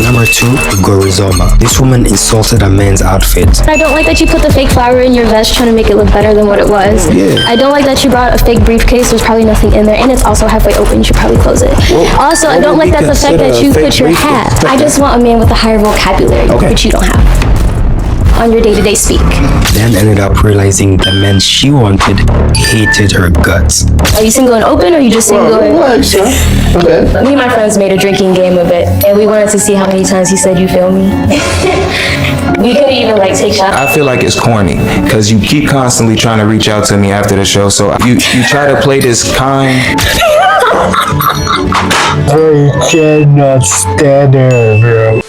Number 2, we go Rizoma. This woman insulted a man's outfit. I don't like that you put the fake flower in your vest trying to make it look better than what it was. Yeah. I don't like that you brought a fake briefcase. There's probably nothing in there, and it's also halfway open. You should probably close it. Also, I don't like that the fact that you put your hat. I just want a man with a higher vocabulary, which you don't have on your day-to-day speak. Then ended up realizing the man she wanted hated her guts. Are you single and open, or you just single? Okay. Me and my friends made a drinking game of it, and we wanted to see how many times he said, "You feel me?" We couldn't even like take shots. I feel like it's corny because you keep constantly trying to reach out to me after the show, so you try to play this kind. I cannot stand her, bro.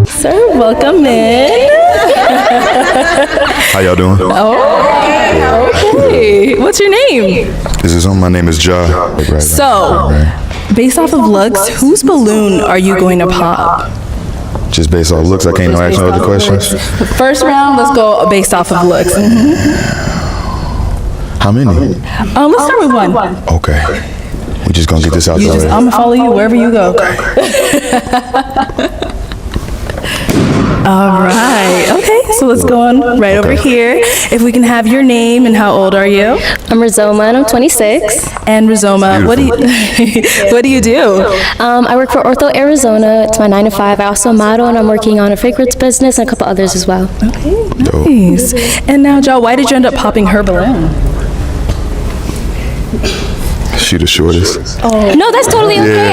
Sir, welcome in. How y'all doing? Oh, okay. What's your name? My name is Ja. So, based off of looks, whose balloon are you going to pop? Just based off looks, I can't ask no other questions. First round, let's go based off of looks. How many? Let's start with one. Okay. We're just gonna get this out the way. I'm gonna follow you wherever you go. All right. Okay, so let's go on right over here. If we can have your name and how old are you? I'm Rizoma and I'm 26. And Rizoma, what do you do? I work for Ortho Arizona. It's my 9 to 5. I also model, and I'm working on a fragrance business and a couple others as well. Okay, nice. And now, Ja, why did you end up popping her balloon? She the shortest. Oh. No, that's totally okay.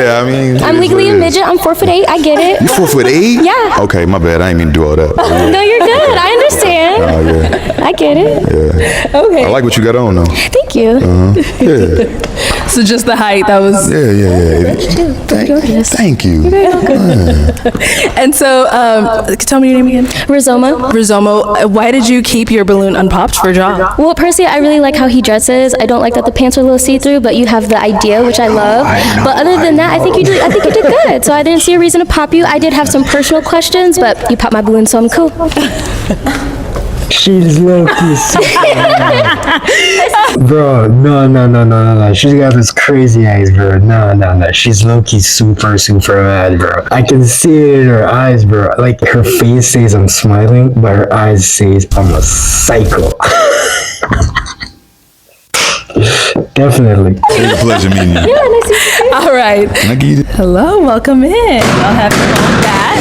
I mean, I'm legally a midget. I'm 4'8". I get it. You 4'8"? Yeah. Okay, my bad. I ain't mean to do all that. No, you're good. I understand. Yeah. I get it. Yeah. Okay. I like what you got on though. Thank you. Yeah. So just the height, that was... Yeah. Thank you. And so, tell me your name again. Rizoma. Rizoma, why did you keep your balloon unpopped for Ja? Well, personally, I really like how he dresses. I don't like that the pants are a little see-through, but you have the idea, which I love. But other than that, I think you did good. So I didn't see a reason to pop you. I did have some personal questions, but you popped my balloon, so I'm cool. She's low-key bro, no. She's got those crazy eyes, bro. No. She's low-key super mad, bro. I can see it in her eyes, bro. Like, her face says I'm smiling, but her eyes says I'm a psycho. Definitely. It's a pleasure meeting you. Yeah, nice to meet you. All right. Can I get it? Hello, welcome in. I'll have you on that.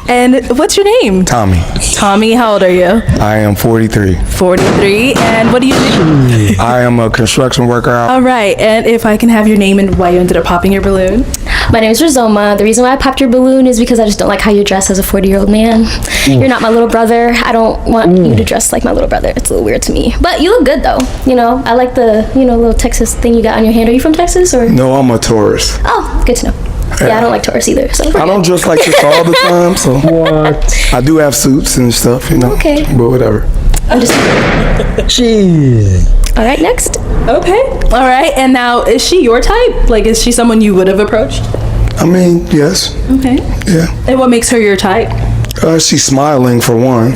And what's your name? Tommy. Tommy, how old are you? I am 43. 43. And what do you do? I am a construction worker. All right. And if I can have your name and why you ended up popping your balloon? My name is Rizoma. The reason why I popped your balloon is because I just don't like how you dress as a 40-year-old man. You're not my little brother. I don't want you to dress like my little brother. It's a little weird to me. But you look good, though. You know, I like the, little Texas thing you got on your hand. Are you from Texas, or? No, I'm a tourist. Oh, good to know. Yeah, I don't like Taurus either. So I don't dress like this all the time, so I do have suits and stuff, Okay. But whatever. I'm just. Jeez. All right, next. Okay. All right. And now, is she your type? Like, is she someone you would have approached? I mean, yes. Okay. Yeah. And what makes her your type? She's smiling for one.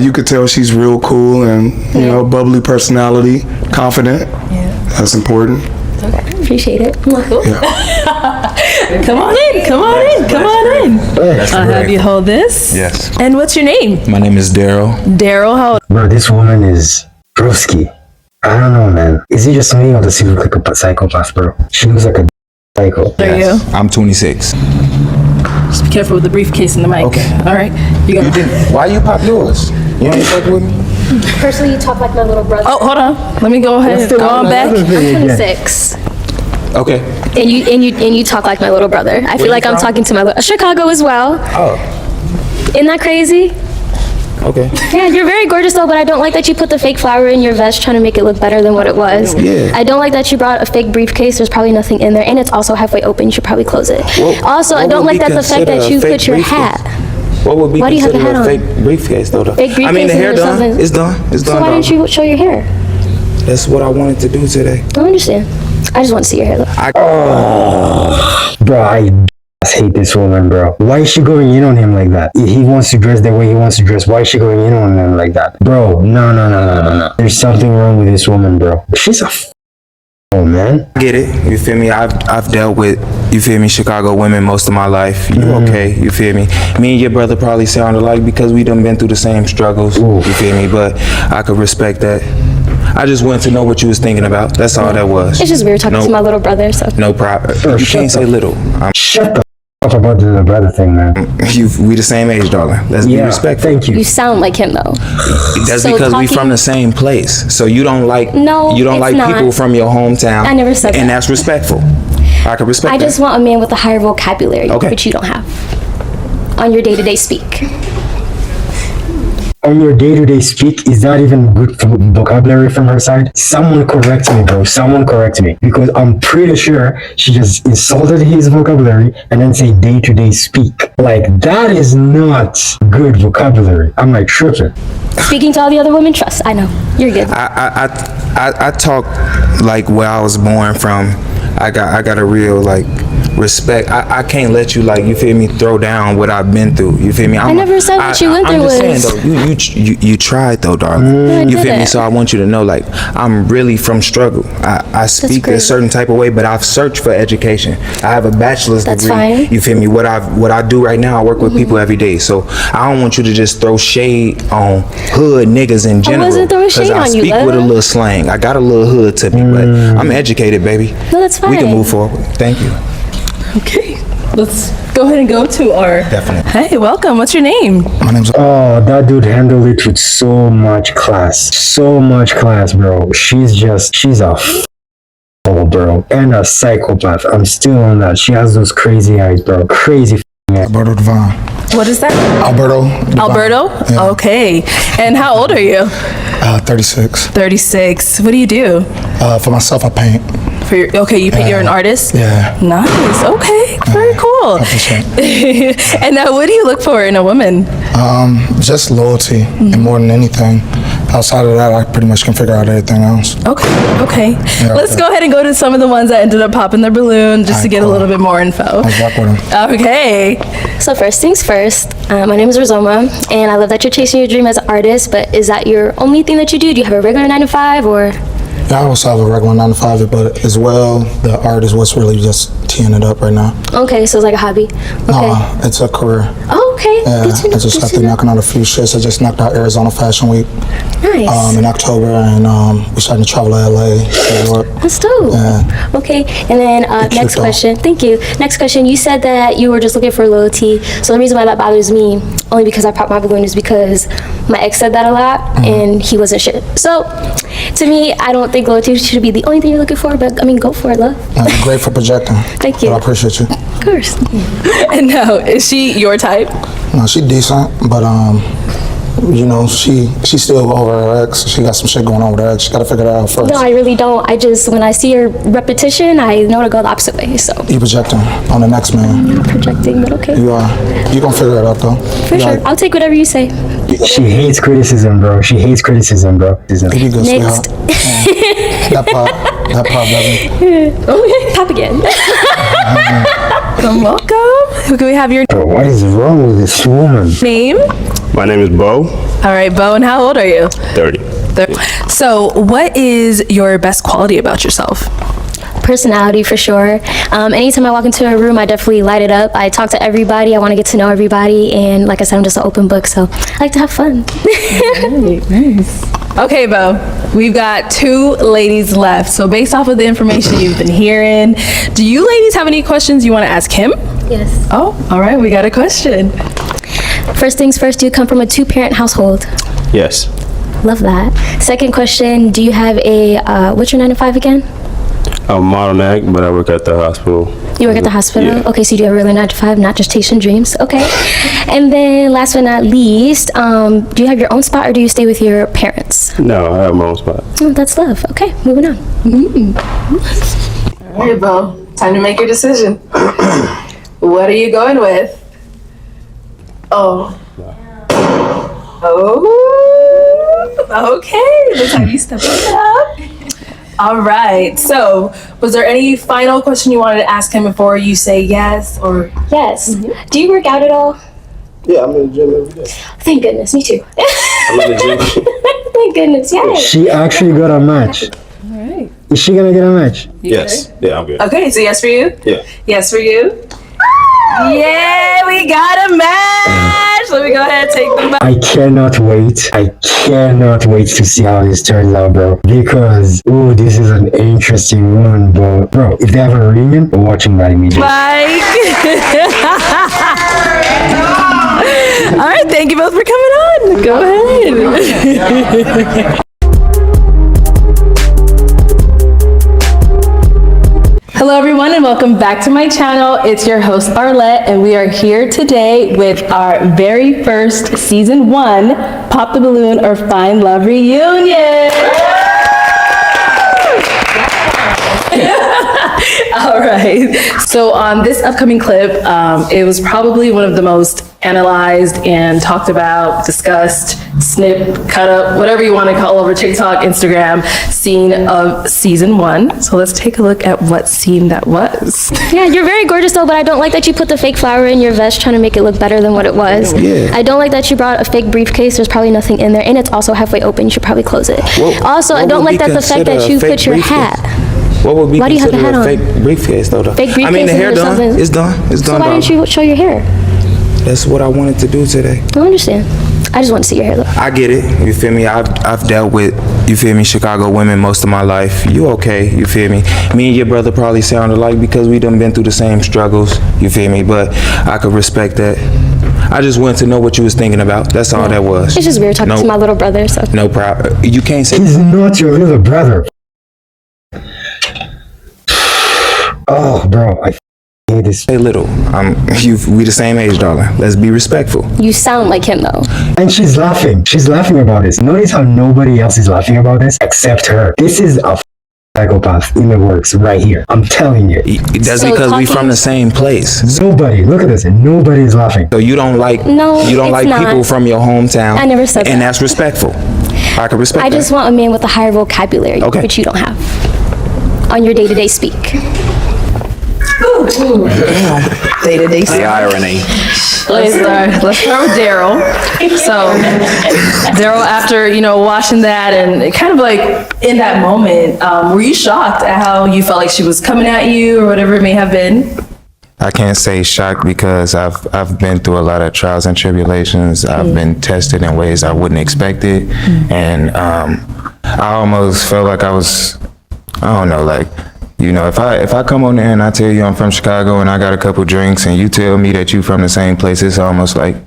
You could tell she's real cool and, bubbly personality, confident. Yeah. That's important. Appreciate it. Yeah. Come on in. I'll have you hold this. Yes. And what's your name? My name is Daryl. Daryl, how old? Bro, this woman is broski. I don't know, man. Is it just me or does she look like a psychopath, bro? She looks like a psycho. Are you? I'm 26. Just be careful with the briefcase and the mic. Okay. All right. You got Why you pop yours? You ain't fuck with me? Personally, you talk like my little brother. Oh, hold on. Let me go ahead. Go on back. I'm 26. Okay. And you talk like my little brother. I feel like I'm talking to my little Chicago as well. Oh. Isn't that crazy? Okay. Yeah, you're very gorgeous though, but I don't like that you put the fake flower in your vest trying to make it look better than what it was. Yeah. I don't like that you brought a fake briefcase. There's probably nothing in there, and it's also halfway open. You should probably close it. Also, I don't like that the fact that you put your hat. What would be Why do you have the considered hat a on? fake briefcase though? Fake briefcase. I mean, the hair and done. something. It's done. It's done. So why didn't you show your hair? That's what I wanted to do today. I don't understand. I just want to see your hair though. Bro, I hate this woman, bro. Why is she going in on him like that? He wants to dress the way he wants to dress. Why is she going in on him like that? Bro, no. There's something wrong with this woman, bro. She's a oh, man. I get it. You feel me? I've dealt with, you feel me, Chicago women most of my life. You okay? You feel me? Me and your brother probably sound alike because we done been through the same struggles. Ooh. You feel me? But I could respect that. I just wanted to know what you was thinking about. That's all that was. It's just weird talking to my little brother, so. No problem. You can't say little. Shut the f about the brother thing, man. We the same age, darling. Let's be respectful. Thank you. You sound like him, though. That's So because we talking- from the same place. So you don't like No, you don't it's like not. people from your hometown. I never said and that. that's respectful. I can respect I that. just want a man with a higher vocabulary, Okay. which you don't have on your day-to-day speak. On your day-to-day speak, is that even good vocabulary from her side? Someone correct me, bro. Someone correct me. Because I'm pretty sure she just insulted his vocabulary and then say day-to-day speak. Like, that is not good vocabulary. I'm like tripping. Speaking to all the other women, trust. I know. You're good. I talk like where I was born from. I got a real like respect. I can't let you like, you feel me, throw down what I've been through. You feel me? I never said what you went through I'm was. just saying though, you tried though, darling. I You feel me? didn't. So I want you to know like I'm really from struggle. I speak a great. certain type of way, but I've searched for education. I have a bachelor's That's degree. fine. You feel me? What I do right now, I work with people every day. So I don't want you to just throw shade on hood niggas in general. wasn't throwing shade I on you, speak with a love. little slang. I got a little hood to me, but I'm educated, baby. No, that's We can fine. move forward. Thank you. Okay, let's go ahead and go to our. Definitely. Hey, welcome. What's your name? My name's Oh, that dude handled it with so much class. So much class, bro. She's a bro. And a psychopath. I'm still on that. She has those crazy eyes, bro. Crazy eyes. Alberto Devine. What is that? Alberto Devine. Alberto? Yeah. Okay. And how old are you? 36. 36. What do you do? For myself, I paint. For your, okay, you're an artist? Yeah. Nice. Okay. Very cool. I appreciate And now, what do you look for in a woman? Just loyalty, and more than anything. Outside of that, I pretty much can figure out everything else. Okay. Yeah, Let's okay. go ahead and go to some of the ones that ended up popping their balloon just to Alright, get a cool. little bit more info. I'll rock with him. Okay. So first things first, my name is Rizoma, and I love that you're chasing your dream as an artist, but is that your only thing that you do? Do you have a regular 9 to 5, or? Yeah, I also have a regular 9 to 5, but as well, the art is what's really just teeing it up right now. Okay, so it's like a hobby. Okay. It's a career. Oh, okay. Yeah, Good to know. I just good got to through know. knocking out a few shits. I just knocked out Arizona Fashion Week Nice. in October, and we're starting to travel to LA, New York. That's dope. Yeah. Okay, and then Thank you, next though. question. Thank you. Next question. You said that you were just looking for loyalty. So the reason why that bothers me, only because I popped my balloon, is because my ex said that a lot, and he wasn't shit. So to me, I don't think loyalty should be the only thing you're looking for. But I mean, go for it, love. Great for projecting. Thank you. But I appreciate you. Of course. And now, is she your type? No, she decent, but you know, she's still over her ex. She got some shit going on with her ex. She got to figure that out first. No, I really don't. I just, when I see your repetition, I know to go the opposite way. So You projecting on the next man. projecting, but okay. You are. You gonna figure it out though. For sure. I'll take whatever you say. She hates criticism, bro. She hates criticism, bro. You be good, Next. sweetheart. That pop, baby. Okay, pop again. Welcome. Can we have your Bro, what is wrong with this woman? name? My name is Bo, All right, Bo, and how old are you? 30. So, what is your best quality about yourself? Personality, for sure. Anytime I walk into a room, I definitely light it up. I talk to everybody. I want to get to know everybody. And like I said, I'm just an open book, so I like to have fun. Nice. Okay, Bo, we've got 2 ladies left. So based off of the information you've been hearing, do you ladies have any questions you want to ask him? Yes. Oh, all right, we got a question. First things first, do you come from a 2-parent household? Yes. Love that. Second question, do you have a, what's your 9 to 5 again? I'm a model nag, but I work at the hospital. You work at the hospital? Yeah. Okay, so you do have a regular 9 to 5, not just chasing dreams. Okay. And then last but not least, do you have your own spot or do you stay with your parents? No, I have my own spot. Oh, that's love. Okay, moving on. All right, Bo, time to make your decision. What are you going with? Oh. Oh. Okay, let's have you step it up. All right. So, was there any final question you wanted to ask him before you say yes or? Yes. Do you work out at all? Yeah, I'm in the gym every day. Thank goodness. Me too. I'm in the gym. Thank goodness. Yay. She actually got a match. All right. Is she gonna get a match? Yes. Yeah, I'm good. Okay. So yes for you. Yeah. Yes for you. Yeah, we got a match. Let me go ahead and take them back. I cannot wait. I cannot wait to see how this turns out, bro. Because, oh, this is an interesting one, bro. Bro, if they have a reunion, we're watching that immediately. Mike. All right. Thank you both for coming on. Go ahead. Hello everyone and welcome back to my channel. It's your host Arlette and we are here today with our very first season 1 Pop the Balloon or Find Love reunion. All right. So on this upcoming clip, it was probably one of the most analyzed and talked about, discussed, snip, cut up, whatever you want to call over TikTok, Instagram, scene of season 1. So let's take a look at what scene that was. Yeah, you're very gorgeous though, but I don't like that you put the fake flower in your vest trying to make it look better than what it was. Yeah. I don't like that you brought a fake briefcase. There's probably nothing in there, and it's also halfway open. You should probably close it. Also, I don't like that the fact that you put your hat. What would be Why do you have the hat on? fake briefcase though? Fake briefcase. I mean, the hair or done. something. It's done. It's done. So why didn't you show your hair? That's what I wanted to do today. I don't understand. I just want to see your hair though. I get it. You feel me? I've dealt with, you feel me, Chicago women most of my life. You okay? You feel me? Me and your brother probably sound alike because we done been through the same struggles. You feel me? But I could respect that. I just wanted to know what you was thinking about. That's all that was. It's just weird talking to my little brother. So No problem. You can't say. He's not your little brother. Oh, bro, I hate this. Say little. We the same age, darling. Let's be respectful. you sound like him though. And she's laughing. She's laughing about this. Notice how nobody else is laughing about this except her. This is a psychopath in the works right here. I'm telling you. That's So because we talking- from the same place. Nobody. Look at this. Nobody is laughing. So you don't like No, you don't it's like not. people from your hometown. I never said and that. that's respectful. I can respect I that. just want a man with a higher vocabulary, Okay. which you don't have on your day-to-day speak. Day-to-day. The irony. Let's start with Daryl. So Daryl, after watching that and kind of like in that moment, were you shocked at how you felt like she was coming at you or whatever it may have been? I can't say shocked because I've been through a lot of trials and tribulations. I've been tested in ways I wouldn't expect it, and I almost felt like I was, I don't know, like, if I come on there and I tell you I'm from Chicago and I got a couple drinks and you tell me that you from the same place, it's almost like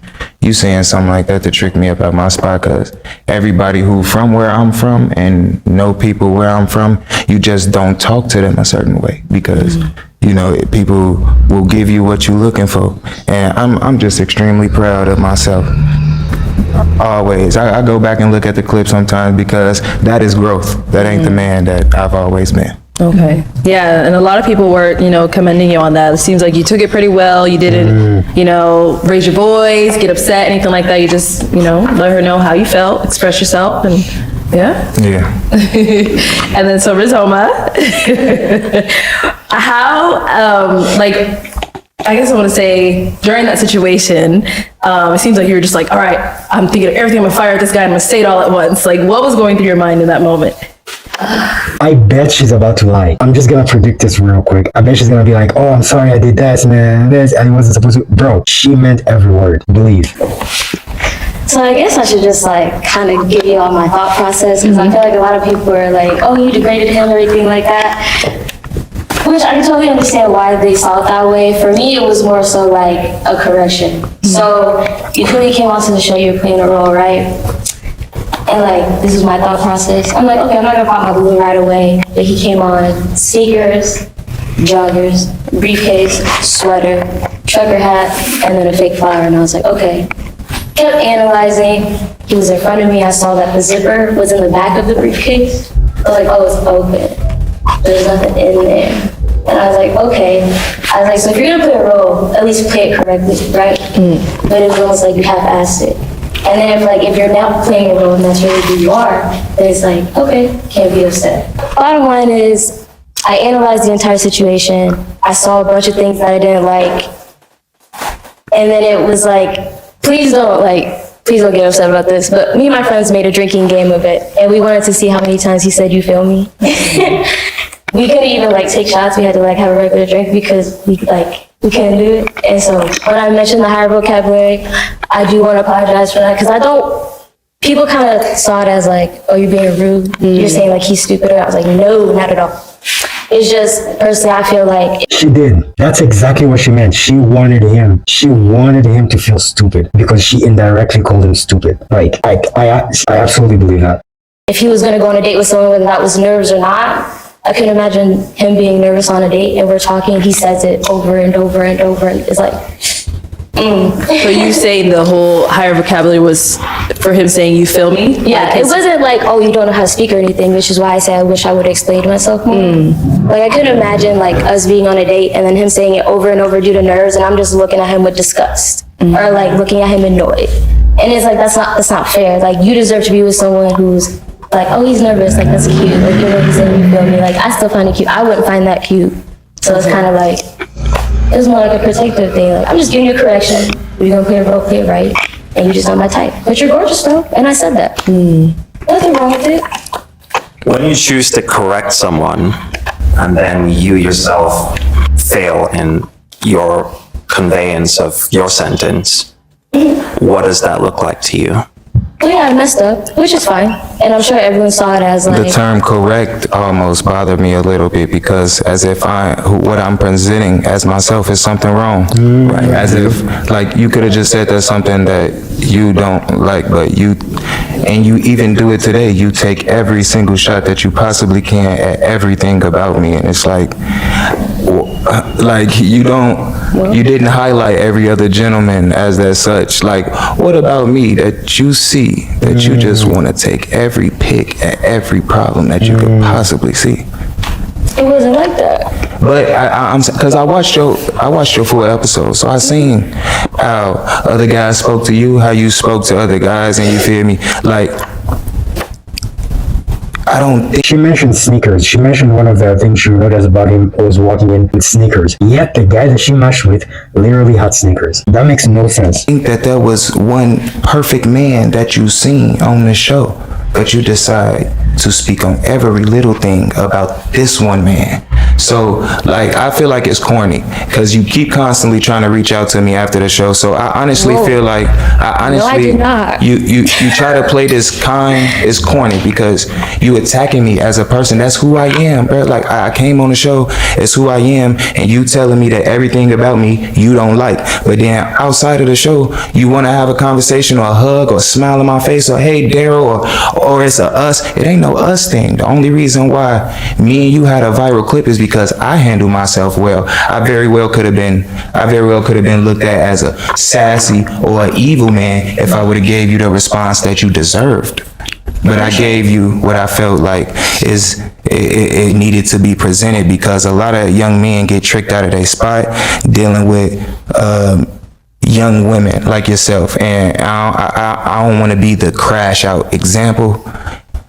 you saying something like that to trick me up at my spot, because everybody who from where I'm from and know people where I'm from, you just don't talk to them a certain way because people will give you what you're looking for. And I'm just extremely proud of myself. Always. I go back and look at the clip sometimes because that is growth. That ain't the man that I've always been. Okay. Yeah, and a lot of people were, commending you on that. It seems like you took it pretty well. You didn't, raise your voice, get upset, anything like that. You just, let her know how you felt, express yourself, and yeah. Yeah. And then so Rizoma, how, I guess I want to say during that situation, it seems like you were just like, all right, I'm thinking of everything. I'm gonna fire at this guy. I'm gonna say it all at once. Like, what was going through your mind in that moment? I bet she's about to lie. I'm just gonna predict this real quick. I bet she's gonna be like, oh, I'm sorry I did this, man. I wasn't supposed to. Bro, she meant every word. Believe. So I guess I should just kind of give you all my thought process, because I feel like a lot of people are like, oh, you degraded him, everything like that. Which I can totally understand why they saw it that way. For me, it was more so like a correction. So before you came onto the show, you were playing a role, right? And this is my thought process. I'm like, okay, I'm not gonna pop my balloon right away. But he came on sneakers, joggers, briefcase, sweater, trucker hat, and then a fake flower. And I was like, okay. Kept analyzing. He was in front of me. I saw that the zipper was in the back of the briefcase. I was like, oh, it's open. There's nothing in there. And I was like, okay. I was like, so if you're gonna play a role, at least play it correctly, right? But it was almost like you half-assed it. And then if you're not playing a role and that's really who you are, then it's like, okay, can't be upset. Bottom line is, I analyzed the entire situation. I saw a bunch of things that I didn't like. And then it was like, please don't get upset about this. But me and my friends made a drinking game of it. And we wanted to see how many times he said, you feel me? We couldn't even take shots. We had to have a regular drink because we couldn't do it. And so when I mentioned the higher vocabulary, I do want to apologize for that because people kind of saw it as oh, you're being rude. You're saying he's stupid. I was like, no, not at all. It's just, personally, I feel like... She did. That's exactly what she meant. She wanted him to feel stupid because she indirectly called him stupid. I absolutely believe that. If he was going to go on a date with someone, whether that was nerves or not, I couldn't imagine him being nervous on a date and we're talking, he says it over and over and over, and it's So you saying the whole higher vocabulary was for him saying, you feel me? Yeah, it wasn't oh, you don't know how to speak or anything, which is why I say I wish I would have explained myself more. I couldn't imagine us being on a date and then him saying it over and over due to nerves, and I'm just looking at him with disgust or looking at him annoyed. And it's that's not fair. You deserve to be with someone who's oh, he's nervous, that's cute. He's saying, you feel me? I still find it cute. I wouldn't find that cute. So it's kind of it was more a protective thing. I'm just giving you a correction. We're going to play a role, play it right. And you just not my type. But you're gorgeous though. And I said that. Nothing wrong with it. When you choose to correct someone and then you yourself fail in your conveyance of your sentence, what does that look like to you? Well, yeah, I messed up, which is fine. And I'm sure everyone saw it as The term correct almost bothered me a little bit because as if what I'm presenting as myself is something wrong. Right? As if you could have just said there's something that you don't like, but you even do it today. You take every single shot that you possibly can at everything about me, and it's you didn't highlight every other gentleman as that such. What about me that you see that you just want to take every pick at every problem that you could possibly see? It wasn't like that. But I watched your full episode, so I seen how other guys spoke to you, how you spoke to other guys, and you feel me? I don't think... She mentioned sneakers. She mentioned one of the things she noticed about him was walking in with sneakers. Yet the guy that she matched with literally had sneakers. That makes no sense. I think that there was one perfect man that you seen on the show, but you decide to speak on every little thing about this one man. So I feel like it's corny because you keep constantly trying to reach out to me after the show. So I honestly feel No, I did not. you try to play this it's corny because you attacking me as a person. That's who I am, bro. I came on the show, it's who I am, and you telling me that everything about me you don't like. But then outside of the show, you want to have a conversation or a hug or a smile in my face or hey Daryl or it's a us. It ain't no us thing. The only reason why me and you had a viral clip is because I handle myself well. I very well could have been looked at as a sassy or an evil man if I would have gave you the response that you deserved. But I gave you what I felt it needed to be presented because a lot of young men get tricked out of their spot dealing with young women like yourself, and I don't want to be the crash out example.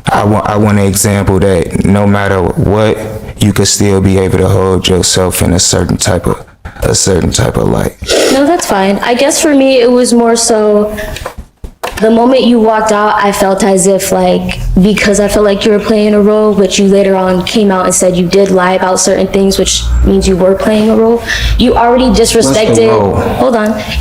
I want an example that no matter what, you could still be able to hold yourself in a certain type of light. No, that's fine. I guess for me, it was more so the moment you walked out, I felt as if because I felt like you were playing a role, but you later on came out and said you did lie about certain things, which means you were playing a role. You already disrespected,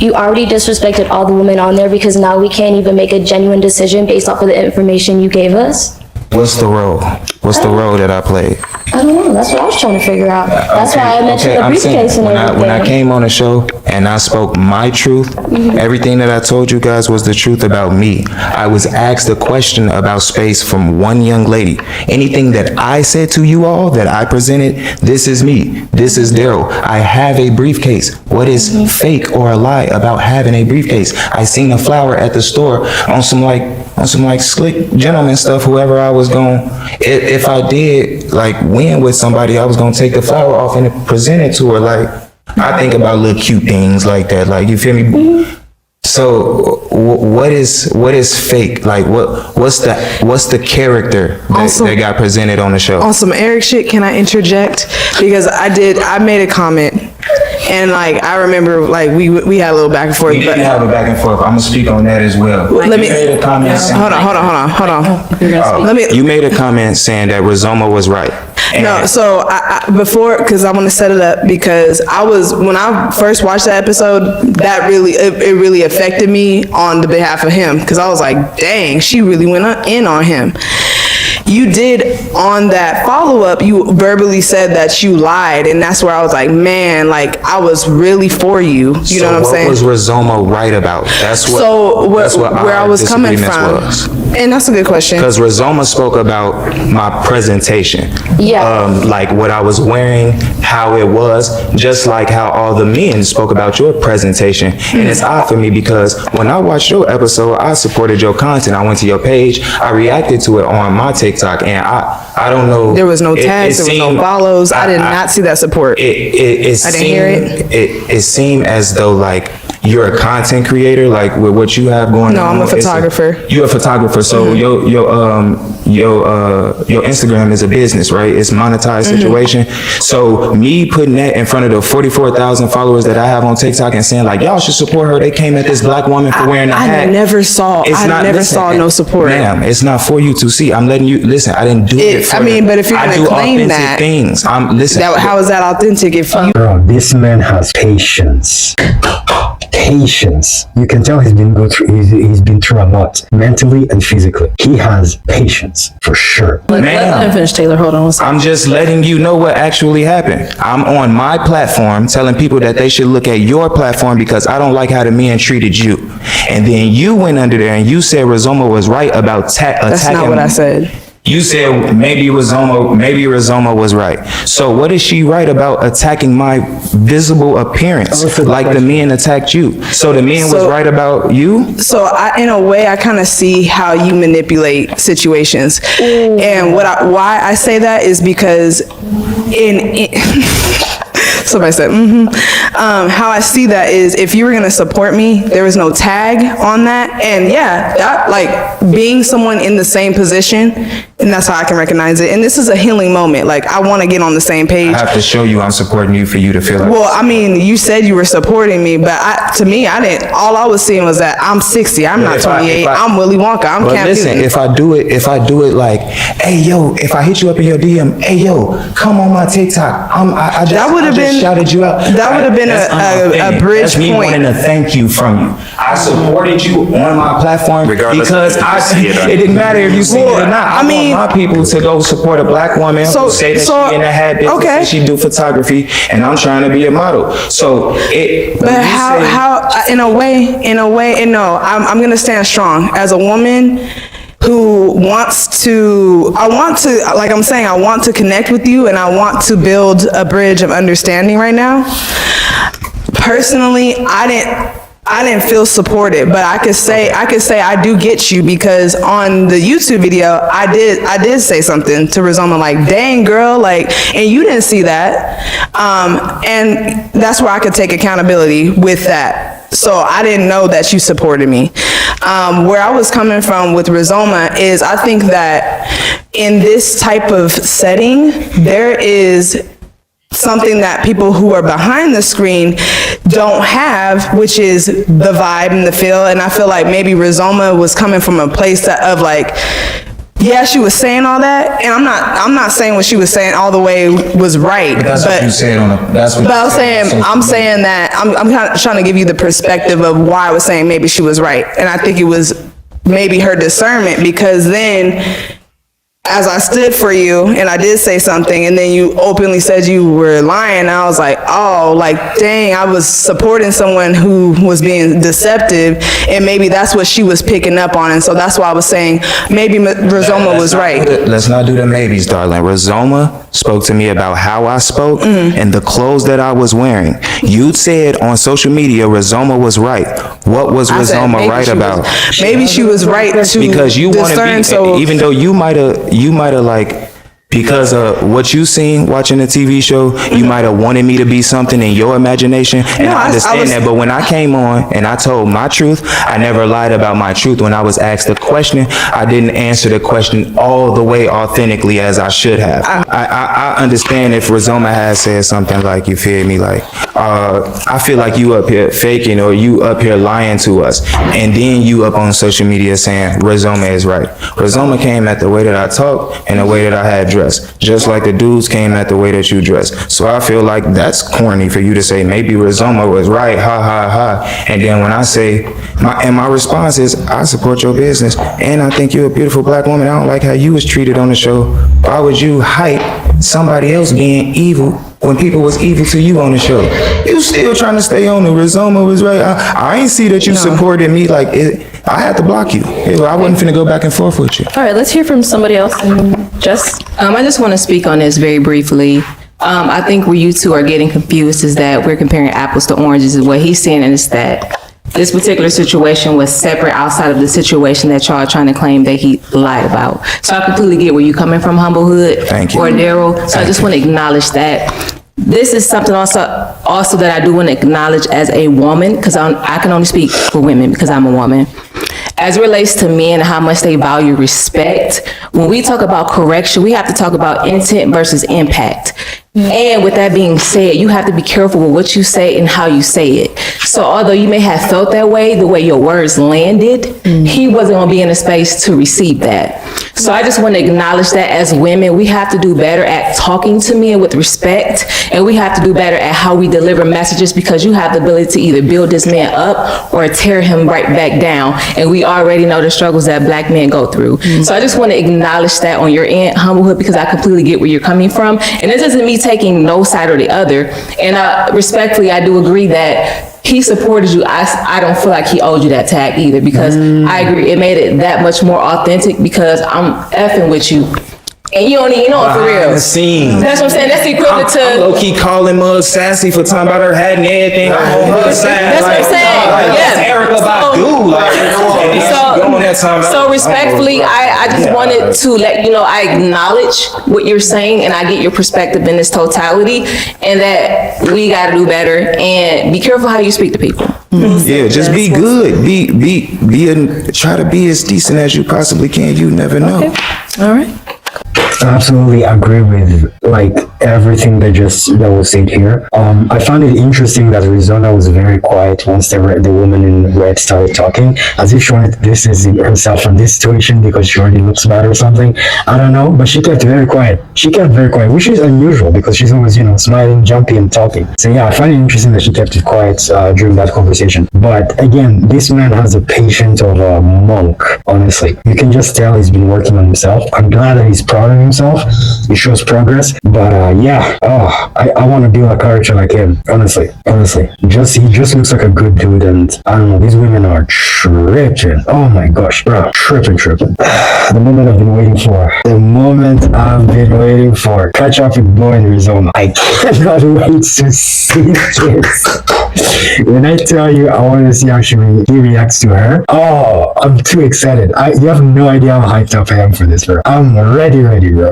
you already disrespected all the women on there because now we can't even make a genuine decision based off of the information you gave us. What's the role? What's the role that I played? I don't know. That's what I was trying to figure out. That's why I mentioned the briefcase and everything. When I came on the show and I spoke my truth, everything that I told you guys was the truth about me. I was asked a question about space from one young lady. Anything that I said to you all, that I presented, this is me. This is Daryl. I have a briefcase. What is fake or a lie about having a briefcase? I seen a flower at the store on some slick gentleman stuff, whoever I was going, if I did win with somebody, I was going to take the flower off and present it to her. I think about little cute things like that. You feel me? So what is fake? Like what's the character that got presented on the show? On some Eric shit, can I interject? Because I made a comment, and like I remember like we had a little back and forth. We didn't have a back and forth. I'm gonna speak on that as well. Let me made a comment saying, hold on. You made a comment saying that Rizoma was right. No, so I before, because I want to set it up, because when I first watched that episode, that it really affected me on the behalf of him, because I was like, dang, she really went in on him. You did, on that follow-up, you verbally said that you lied, and that's where I was like, man, like, I was really for you. You know what I'm saying? So what was Rizoma right about? That's what where I was coming from. And that's a good question. Because Rizoma spoke about my presentation. Yeah. Like what I was wearing, how it was, just like how all the men spoke about your presentation. And it's odd for me because when I watched your episode, I supported your content. I went to your page, I reacted to it on my TikTok, and I don't know. There was no tags, there was no follows. I did not see that support. I didn't hear it. It seemed as though like you're a content creator, like with what you have going on. No, I'm a photographer. You're a photographer, so your Instagram is a business, right? It's monetized situation. So me putting that in front of the 44,000 followers that I have on TikTok and saying like, y'all should support her. They came at this black woman for wearing a hat. I never saw no support. Ma'am, it's not for you to see. I'm letting you listen. I didn't do it. I mean, but if you're gonna claim that, things. How is that authentic? If you, bro, this man has patience. Patience. You can tell he's been through a lot, mentally and physically. He has patience for sure. Let him finish, Taylor. Hold on one second. I'm just letting you know what actually happened. I'm on my platform telling people that they should look at your platform because I don't like how the men treated you. And then you went under there and you said Rizoma was right about attacking. That's not what I said. You said maybe Rizoma was right. So what is she right about attacking my visible appearance like the men attacked you? So the men was right about you? So in a way, I kind of see how you manipulate situations. And why I say that is because somebody said, how I see that is if you were going to support me, there was no tag on that. And yeah, that, like being someone in the same position, and that's how I can recognize it. And this is a healing moment. Like I want to get on the same page. I have to show you I'm supporting you for you to feel like. Well, I mean, you said you were supporting me, but to me, I didn't. All I was seeing was that I'm 60. I'm not 28. I'm Willy Wonka. I'm Camp listen, Newton. if I do it like, hey yo, if I hit you up in your DM, hey yo, come on my TikTok. I just shouted you out. That would have been a bridge That's me point. wanting to thank you from you. I supported you on my platform because it didn't matter if you see it or not. I want my people to go support a black woman who say that she in a hat business and she do photography, and I'm trying to be a model. So but how in a way, and no, I'm gonna stand strong as a woman who wants to, like I'm saying, I want to connect with you and I want to build a bridge of understanding right now. Personally, I didn't feel supported, but I could say I do get you, because on the YouTube video, I did say something to Rizoma like, dang girl, like, and you didn't see that. And that's where I could take accountability with that. So I didn't know that you supported me. Where I was coming from with Rizoma is I think that in this type of setting, there is something that people who are behind the screen don't have, which is the vibe and the feel. And I feel like maybe Rizoma was coming from a place of like, yeah, she was saying all that, and I'm not saying what she was saying all the way was right. But that's what you said on the. That's what. But I'm saying that I'm kind of trying to give you the perspective of why I was saying maybe she was right, and I think it was maybe her discernment, because then, as I stood for you and I did say something and then you openly said you were lying, I was like, oh, like, dang, I was supporting someone who was being deceptive, and maybe that's what she was picking up on. And so that's why I was saying maybe Rizoma was right. Let's not do the maybes, darling. Rizoma spoke to me about how I spoke and the clothes that I was wearing. You said on social media Rizoma was right. What was Rizoma right about? Maybe she was right to because you want to be, so even though you might have like Because of what you seen watching the TV show, you might have wanted me to be something in your imagination, and I understand that. But when I came on and I told my truth, I never lied about my truth. When I was asked a question, I didn't answer the question all the way authentically as I should have. I understand if Rizoma has said something like, you feel me, like, I feel like you up here faking or you up here lying to us, and then you up on social media saying Rizoma is right. Rizoma came at the way that I talk and the way that I had dressed, just like the dudes came at the way that you dress. So I feel like that's corny for you to say maybe Rizoma was right, ha ha ha. And then when I say, my response is, I support your business and I think you're a beautiful black woman. I don't like how you was treated on the show. Why would you hype somebody else being evil when people was evil to you on the show? You still trying to stay on the Rizoma was right. I ain't see that you supported me like it. I had to block you. I wasn't finna go back and forth with you. All right, let's hear from somebody else. Jess? I just want to speak on this very briefly. I think where you two are getting confused is that we're comparing apples to oranges. Is what he's saying is that this particular situation was separate outside of the situation that y'all are trying to claim that he lied about. So I completely get where you're coming from, Humblehood. Thank you. Or Daryl. So I just want to acknowledge that. This is something also that I do want to acknowledge as a woman, because I can only speak for women because I'm a woman. As it relates to men, how much they value respect, when we talk about correction, we have to talk about intent versus impact. And with that being said, you have to be careful with what you say and how you say it. So although you may have felt that way, the way your words landed, he wasn't going to be in a space to receive that. So I just want to acknowledge that as women, we have to do better at talking to men with respect, and we have to do better at how we deliver messages, because you have the ability to either build this man up or tear him right back down. And we already know the struggles that black men go through. So I just want to acknowledge that on your end, Humblehood, because I completely get where you're coming from. And this isn't me taking no side or the other. And respectfully, I do agree that he supported you. I don't feel like he owed you that tag either, because I agree, it made it that much more authentic, because I'm effing with you. And you don't even know it for real. The scene. That's what I'm saying. That's the equivalent to. I'm low-key calling Mug sassy for talking about her hat and everything. I'm on her side. That's what I'm saying. Yeah. Erica Badu. So respectfully, I just wanted to let you know I acknowledge what you're saying, and I get your perspective in this totality, and that we got to do better and be careful how you speak to people. Yeah, just be good. Try to be as decent as you possibly can. You never know. Okay. All right. I absolutely agree with like everything that was said here. I found it interesting that Rizoma was very quiet once the woman in red started talking, as if she wanted to distance herself from this situation because she already looks bad or something. I don't know, but she kept very quiet. Which is unusual because she's always, smiling, jumpy, and talking. So yeah, I find it interesting that she kept it quiet during that conversation. But again, this man has the patience of a monk, honestly. You can just tell he's been working on himself. I'm glad that he's proud of himself. He shows progress. But I want to be a character like him, honestly. He just looks like a good dude, and I don't know, these women are tripping. Oh my gosh, bro, tripping. The moment I've been waiting for. Catch up with Bo and Rizoma. I cannot wait to see this. When I tell you, I want to see how he reacts to her. Oh, I'm too excited. You have no idea how hyped up I am for this, bro. I'm ready, bro.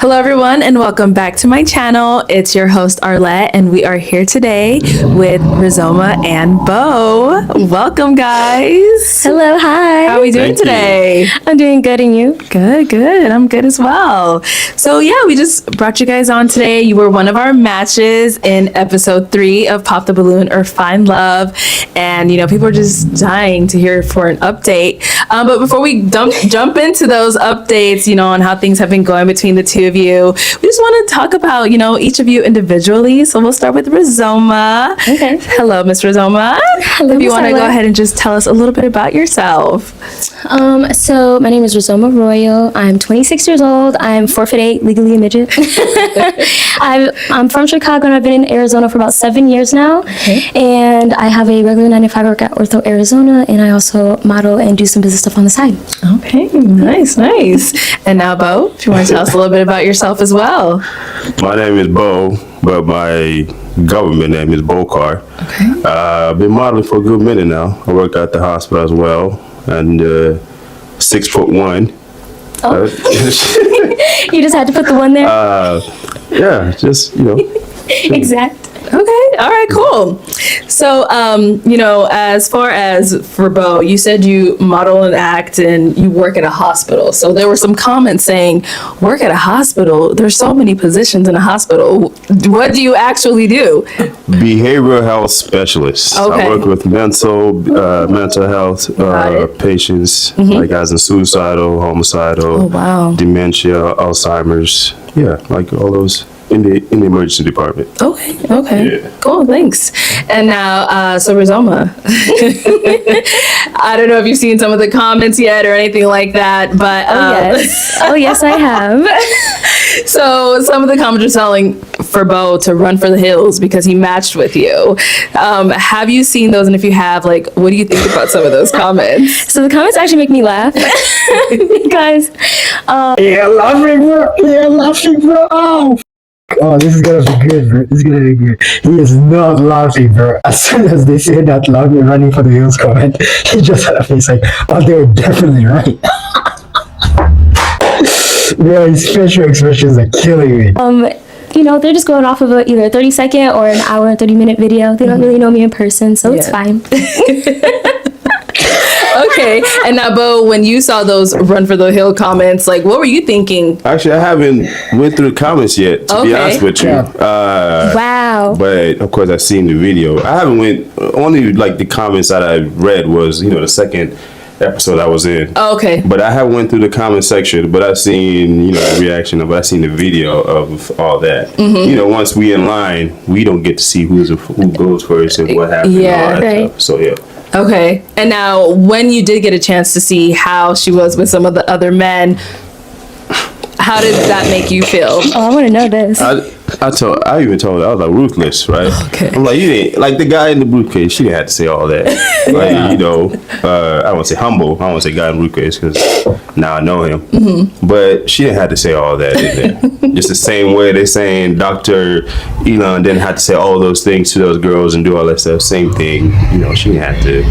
Hello everyone, and welcome back to my channel. It's your host Arlette, and we are here today with Rizoma and Bo. Welcome, guys. Hello, hi. How are we doing today? I'm doing good, and you? Good. I'm good as well. So yeah, we just brought you guys on today. You were one of our matches in episode 3 of Pop the Balloon or Find Love, and people are just dying to hear for an update. But before we jump into those updates, on how things have been going between the two of you, we just want to talk about each of you individually. So we'll start with Rizoma. Okay. Hello, Miss Rizoma. Hello, if you Miss want to go Arlette. ahead and just tell us a little bit about yourself. So my name is Rizoma Arroyo. I'm 26 years old. I'm 4'8", legally a midget. I'm from Chicago, and I've been in Arizona for about 7 years now. Okay. And I have a regular 9-to-5 work at Ortho Arizona, and I also model and do some business stuff on the side. Okay, nice. And now, Bo, if you want to tell us a little bit about yourself as well. My name is Bo, but my government name is Bokar. Okay. I've been modeling for a good minute now. I work at the hospital as well, and 6'1", You just had to put the one there. Yeah, just Exact. Okay. All right. Cool. So, as far as for Bo, you said you model and act and you work at a hospital. So there were some comments saying, work at a hospital. There's so many positions in a hospital. What do you actually do? behavioral health specialist. Okay. I work with mental health patients, like guys in suicidal, homicidal, dementia, Alzheimer's. Yeah, like all those. In the emergency department. Okay. Yeah. Cool, thanks. And now, so Rizoma, I don't know if you've seen some of the comments yet or anything like that, but Oh yes, I have. so some of the comments are telling for Bo to run for the hills because he matched with you. Have you seen those? And if you have, like, what do you think about some of those comments? So the comments actually make me laugh because Yeah, laughing, bro. Yeah, laughing, bro. Oh, this is gonna be good, bro. This is gonna be good. He is not laughing, bro. As soon as they say that laughing, running for the hills comment, he just had a face like, oh, they were definitely right. Bro, his facial expressions are killing me. they're just going off of either a 30-second or an hour and 30-minute video. They don't really know me in person, so it's fine. Okay, and now Bo, when you saw those run for the hill comments, like, what were you thinking? Actually, I haven't went through the comments yet, to be honest with you. Wow. But of course, I've seen the video. I haven't only like the comments that I read was, the second episode I was in. Oh, okay. But I haven't went through the comment section, but I've seen, the reaction of, I've seen the video of all that. Once we in line, we don't get to see who goes first and what happened. Yeah, and all that right. stuff. So, yeah. Okay. And now, when you did get a chance to see how she was with some of the other men, how did that make you feel? Oh, I want to know this. I even told her, I was like, ruthless, right? Okay. I'm like, you didn't, like the guy in the briefcase, she didn't have to say all that. Like, I won't say humble, I won't say guy in the briefcase because now I know him. But she didn't have to say all that in there. Just the same way they're saying Dr. Elon didn't have to say all those things to those girls and do all that stuff. Same thing, she didn't have to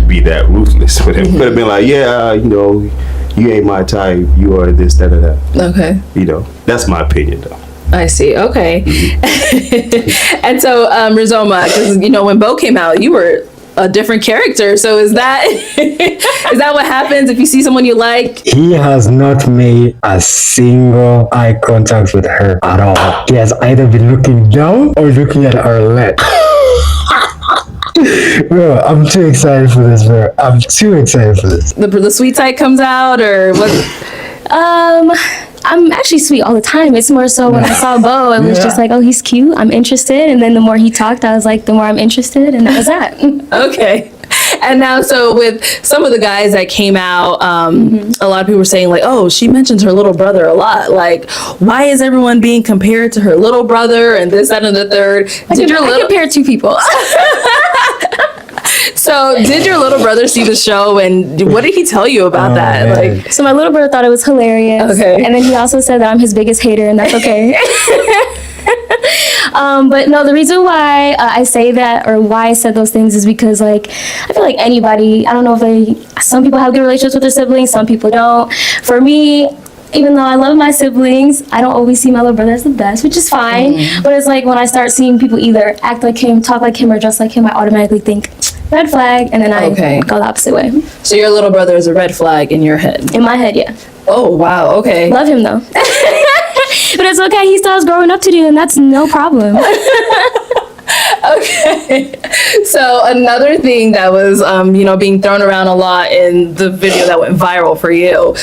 be that ruthless with him. Could have been like, you ain't my type, you are this, that, that. Okay. That's my opinion though. I see. Okay. And so, Rizoma, because when Bo came out, you were a different character. So is that what happens if you see someone you like? He has not made a single eye contact with her at all. He has either been looking down or looking at Arlette. Bro, I'm too excited for this, bro. I'm too excited for this. The sweet side comes out, or what? I'm actually sweet all the time. It's more so when I saw Bo, it was just like, oh, he's cute, I'm interested. And then the more he talked, I was like, the more I'm interested, and that was that. Okay. And now, so with some of the guys that came out, a lot of people were saying like, oh, she mentions her little brother a lot. Like, why is everyone being compared to her little brother and this, that, and the third? I compared two people. So did your little brother see the show, and what did he tell you about that? Man. Like, So my little brother thought it was hilarious. Okay. And then he also said that I'm his biggest hater, and that's okay. But no, the reason why I say that, or why I said those things, is because I feel like anybody, I don't know if some people have good relationships with their siblings, some people don't. For me, even though I love my siblings, I don't always see my little brother as the best, which is fine. But it's like when I start seeing people either act like him, talk like him, or dress like him, I automatically think, red flag, and then I go the opposite way. so your little brother is a red flag in your head? In my head, yeah. Oh, wow. Okay. Love him though. But it's okay, he still has growing up to do, and that's no problem. Okay. So another thing that was, being thrown around a lot in the video that went viral for you,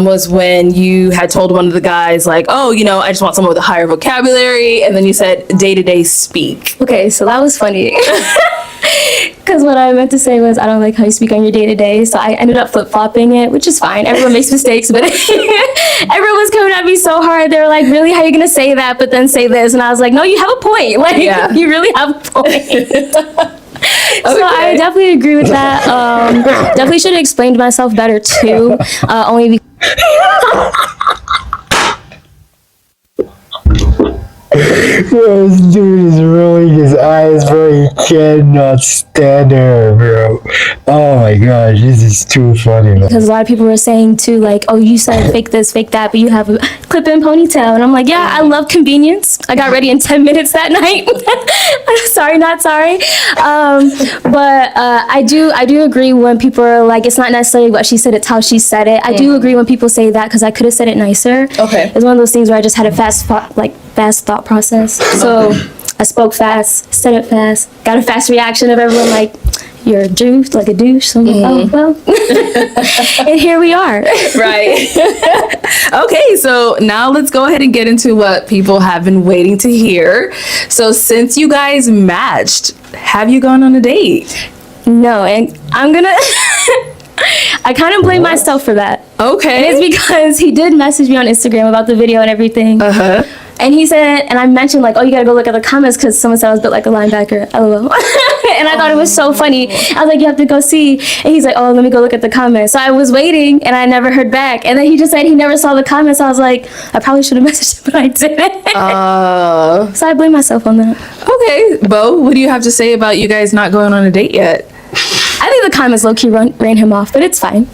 was when you had told one of the guys like, oh, I just want someone with a higher vocabulary. And then you said day-to-day speak. Okay, so that was funny. Because what I meant to say was, I don't like how you speak on your day-to-day, so I ended up flip-flopping it, which is fine. Everyone makes mistakes, but everyone's coming at me so hard. They're like, really, how are you going to say that, but then say this? And I was like, no, you have a point. You really have a point. So I definitely agree with that. Definitely should have explained myself better, too. Only Bro, this dude is rolling his eyes, bro. He cannot stand her, bro. Oh my gosh, this is too funny, man. Because a lot of people were saying too, like, oh, you said fake this, fake that, but you have a clip-in ponytail. And I'm like, yeah, I love convenience. I got ready in 10 minutes that night. Sorry, not sorry. But I do agree when people are like, it's not necessarily what she said, it's how she said it. I do agree when people say that, because I could have said it nicer. Okay. It's one of those things where I just had a fast thought process. So I spoke fast, said it fast, got a fast reaction of everyone like, you're a douche, like a douche. So I'm like, oh, well. And here we are. Right. Okay, so now let's go ahead and get into what people have been waiting to hear. So since you guys matched, have you gone on a date? No, and I'm gonna... I kind of blame myself for that. Okay. And it's because he did message me on Instagram about the video and everything. Uh-huh. And he said, and I mentioned like, oh, you gotta go look at the comments because someone said I was built like a linebacker. LOL. And I thought it was so funny. I was like, you have to go see. And he's like, oh, let me go look at the comments. So I was waiting and I never heard back. And then he just said he never saw the comments. I was like, I probably should have messaged him, but I didn't. So I blame myself on that. Okay, Bo, what do you have to say about you guys not going on a date yet? I think the comments low-key ran him off, but it's fine.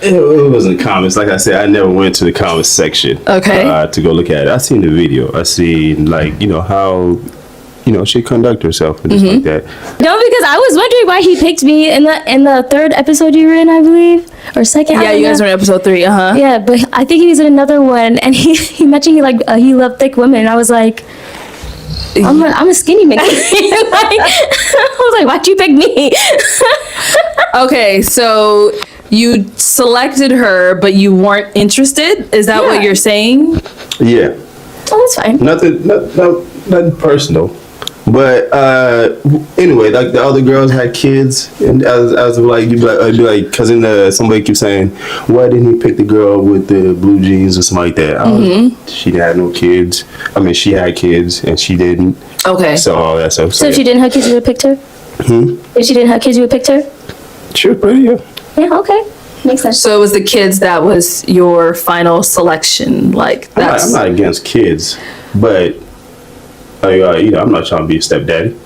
It wasn't comments. Like I said, I never went to the comments section. Okay. To go look at it. I seen the video. I seen like how she conduct herself and just like that. No, because I was wondering why he picked me in the third episode you were in, I believe, or second. Yeah, you guys were in episode 3. Yeah, but I think he was in another one, and he mentioned he loved thick women. And I was like, I'm a skinny man. I was like, why'd you pick me? Okay, so you selected her, but you weren't interested? Is that what you're saying? Yeah. Oh, that's fine. Nothing personal. But anyway, like the other girls had kids, and I was like, you'd be like, because somebody keeps saying, why didn't he pick the girl with the blue jeans or something like that? She had no kids. I mean, she had kids, and she didn't. Okay. So all that stuff. So if she didn't have kids, you would have picked her? If she didn't have kids, you would have picked her? Sure, pretty, yeah. Yeah, okay. Makes sense. So it was the kids that was your final selection? Like that's... I'm not against kids, but I'm not trying to be a stepdaddy.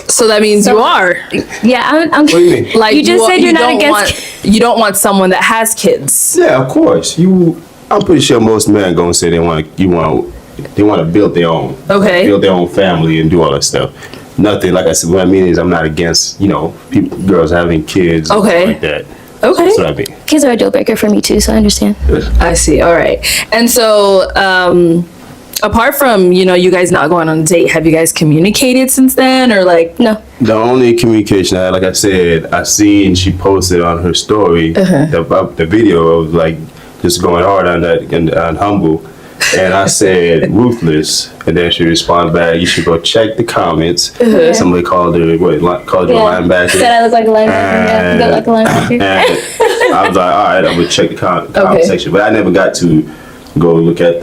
So that means you are. Yeah, I'm What do you mean? Like you just said you're not against... You don't want someone that has kids. Yeah, of course. I'm pretty sure most men gonna say they want to build their own. Okay. Build their own family and do all that stuff. Nothing, like I said, what I mean is I'm not against, girls having kids. Okay. Like that. Okay. That's what I mean. Kids are a deal breaker for me too, so I understand. I see. All right. And so, apart from, you guys not going on a date, have you guys communicated since then, or like? No. The only communication I had, like I said, I seen she posted on her story the video of like just going hard on that on Humble. And I said ruthless, and then she responded back, you should go check the comments. Somebody called her a linebacker. Said I look like a linebacker. You look like a linebacker. And I was like, all right, I'm gonna check the comment section, but I never got to go look at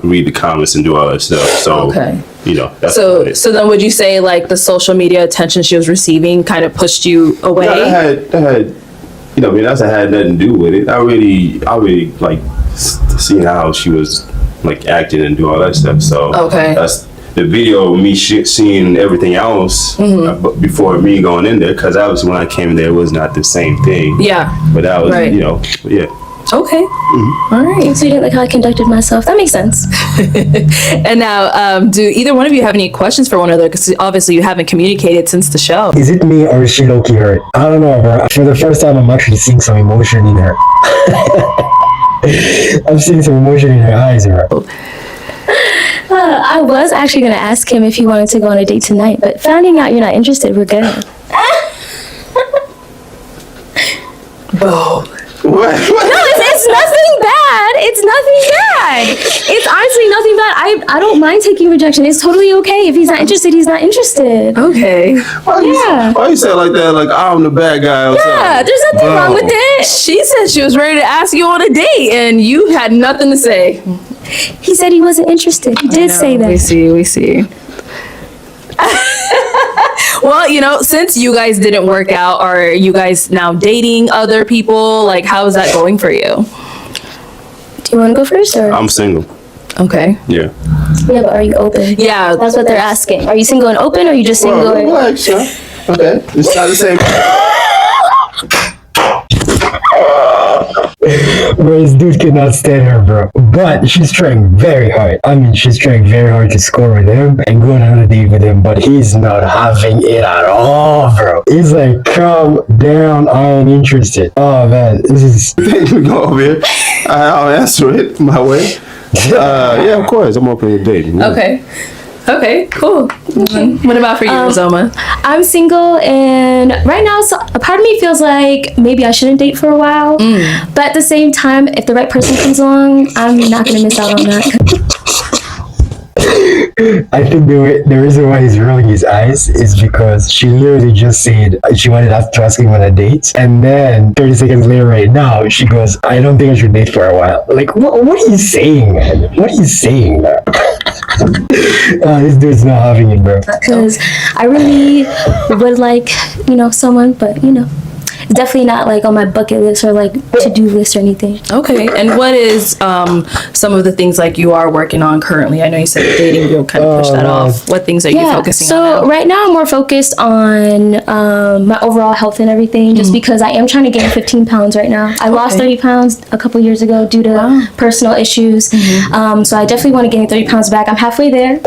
read the comments and do all that stuff. So that's so then would you say like the social media attention she was receiving kind of pushed you away? No, that had that had nothing to do with it. I really like seeing how she was like acting and do all that stuff. So that's the video of me seeing everything else before me going in there, because obviously when I came in there it was not the same thing. Yeah. But that was yeah. Okay. All right. So you didn't like how I conducted myself. That makes sense. And now, do either one of you have any questions for one another? Because obviously you haven't communicated since the show. Is it me or is she low-key hurt? I don't know, bro. For the first time, I'm actually seeing some emotion in her. I'm seeing some emotion in her eyes, bro. I was actually going to ask him if he wanted to go on a date tonight, but finding out you're not interested, we're good. Bo. What? No, it's nothing bad. It's nothing bad. It's honestly nothing bad. I don't mind taking rejection. It's totally okay. If he's not interested, he's not interested. Okay. Why you say it like that? Like I'm the bad guy or something? There's nothing wrong with it. She said she was ready to ask you on a date, and you had nothing to say. He said he wasn't interested. He did say that. We see. Well, since you guys didn't work out, are you guys now dating other people? Like, how is that going for you? Do you want to go first, or? I'm single. Okay. Yeah. Yeah, but are you open? Yeah. That's what they're asking. Are you single and open, or are you just single? Well, relax, huh? Okay. It's not the same. Bro, this dude cannot stand her, bro. But she's trying very hard. I mean, she's trying very hard to score with him and go on another date with him, but he's not having it at all, bro. He's like, calm down, I ain't interested. Oh, man, this is... We go over here. I'll answer it my way. Yeah, of course. I'm open to dating. Yeah. Okay. Okay, cool. What about for you, Rizoma? I'm single, and right now, so a part of me feels like maybe I shouldn't date for a while. But at the same time, if the right person comes along, I'm not gonna miss out on that. I think the reason why he's rolling his eyes is because she literally just said she wanted to ask him on a date, and then 30 seconds later right now, she goes, I don't think I should date for a while. Like, what are you saying, man? What are you saying, man? This dude's not having it, bro. Because I really would like, someone, but, it's definitely not like on my bucket list or like to-do list or anything. Okay, and what is some of the things like you are working on currently? I know you said dating, you'll kind of push that off. What things are you focusing on now? So right now I'm more focused on my overall health and everything, just because I am trying to gain 15 pounds right now. I lost 30 pounds a couple years ago due to personal issues. So I definitely want to gain 30 pounds back. I'm halfway there.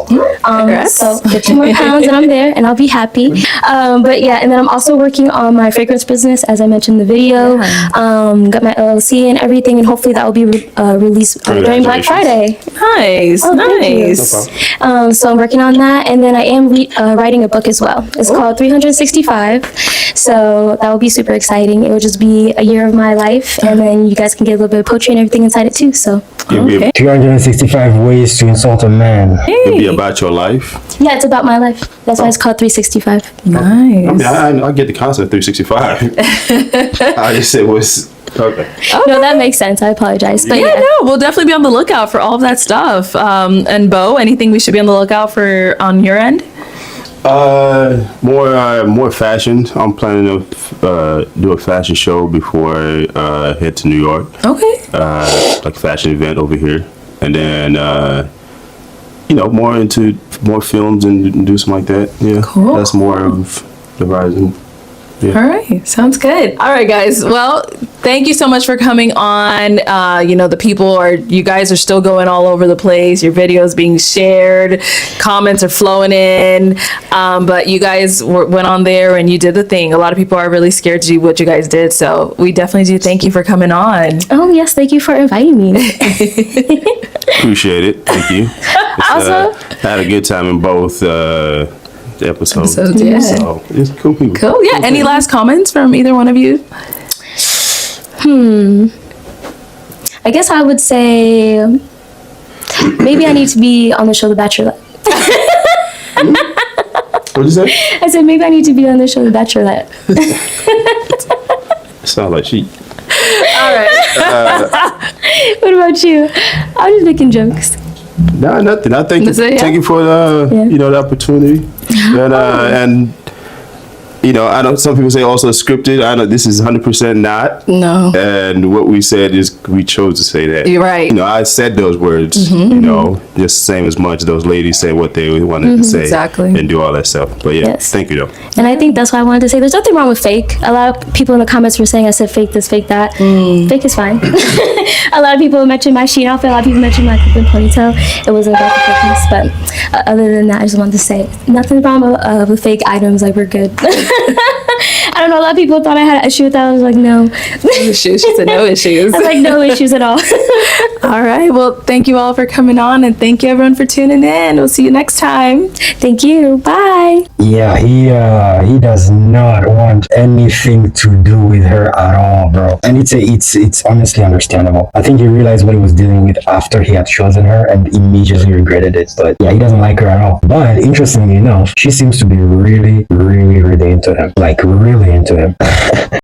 So 15 more pounds and I'm there, and I'll be happy. But yeah, and then I'm also working on my fragrance business, as I mentioned in the video. Got my LLC and everything, and hopefully that will be released during Black Friday. Nice, nice. So I'm working on that, and then I am writing a book as well. It's called 365. So that will be super exciting. It will just be a year of my life, and then you guys can get a little bit of poetry and everything inside it too. So 365 ways to insult a man. It'll be about your life. yeah, it's about my life. That's why it's called 365. Nice. I mean, I get the concept of 365. I just said was okay. No, that makes sense. I apologize. But Yeah, no, we'll definitely be on the lookout for all of that stuff. And Bo, anything we should be on the lookout for on your end? More fashion. I'm planning to do a fashion show before I head to New York. Okay. Like a fashion event over here, and then more into more films and do something like that. Yeah, Cool. That's more of the horizon. Yeah. All right. Sounds good. All right, guys. Well, thank you so much for coming on. You guys are still going all over the place. Your videos being shared, comments are flowing in. But you guys went on there and you did the thing. A lot of people are really scared to do what you guys did. So we definitely do thank you for coming on. oh yes, thank you for inviting me. Appreciate it. Thank you. Also, had a good time in both episodes. Yeah. So it's cool people. Cool. Yeah. Any last comments from either one of you? I guess I would say maybe I need to be on the show The Bachelorette. What is that? I said maybe I need to be on the show The Bachelorette. Sounds like she. All right. What about you? I'm just making jokes. No, nothing. I thank That's it, yeah? you for the opportunity, and I know some people say also scripted. I know this is 100% not. No. And what we said is we chose to say that. You're right. I said those words. Just the same as much those ladies said what they wanted to say. Exactly. And do all that stuff. But yeah, Yes. thank you though. And I think that's why I wanted to say there's nothing wrong with fake. A lot of people in the comments were saying I said fake this, fake that. Fake is fine. A lot of people mentioned my sheen outfit. A lot of people mentioned my clip-in ponytail. It wasn't about the fakeness, but other than that, I just wanted to say nothing wrong with fake items. Like, we're good. I don't know. A lot of people thought I had an issue with that. I was like, no. Issues. She said no issues. I was like, no issues at all. All right. Well, thank you all for coming on, and thank you everyone for tuning in. We'll see you next time. Thank you. Bye. Yeah, he does not want anything to do with her at all, bro. And it's honestly understandable. I think he realized what he was dealing with after he had chosen her and immediately regretted it. But yeah, he doesn't like her at all. But interestingly enough, she seems to be really, really, really into him. Like, really into him.